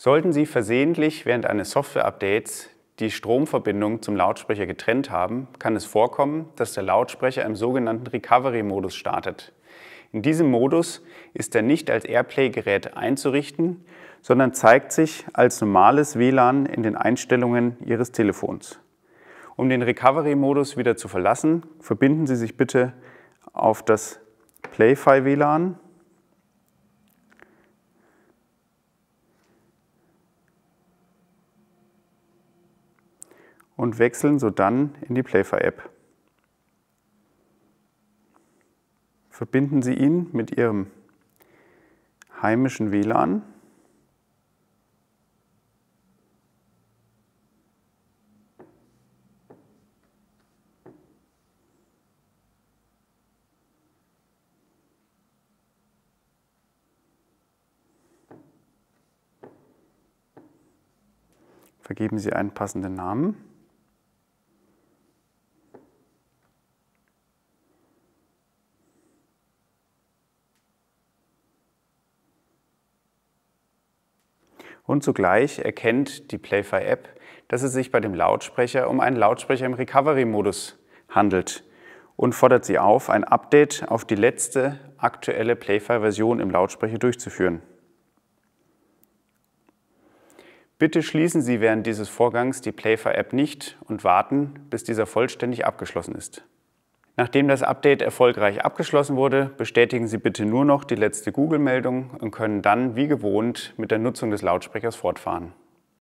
Sollten Sie versehentlich während eines Software-Updates die Stromverbindung zum Lautsprecher getrennt haben, kann es vorkommen, dass der Lautsprecher im sogenannten Recovery-Modus startet. In diesem Modus ist er nicht als Airplay-Gerät einzurichten, sondern zeigt sich als normales WLAN in den Einstellungen Ihres Telefons. Um den Recovery-Modus wieder zu verlassen, verbinden Sie sich bitte auf das Play-Fi-WLAN und wechseln sodann in die Play-Fi-App. Verbinden Sie ihn mit Ihrem heimischen WLAN . Vergeben Sie einen passenden Namen . Und zugleich erkennt die Play-Fi-App, dass es sich bei dem Lautsprecher um einen Lautsprecher im Recovery-Modus handelt und fordert Sie auf, ein Update auf die letzte aktuelle Play-Fi-Version im Lautsprecher durchzuführen. Bitte schließen Sie während dieses Vorgangs die Play-Fi-App nicht und warten, bis dieser vollständig abgeschlossen ist. Nachdem das Update erfolgreich abgeschlossen wurde, bestätigen Sie bitte nur noch die letzte Google-Meldung und können dann wie gewohnt mit der Nutzung des Lautsprechers fortfahren.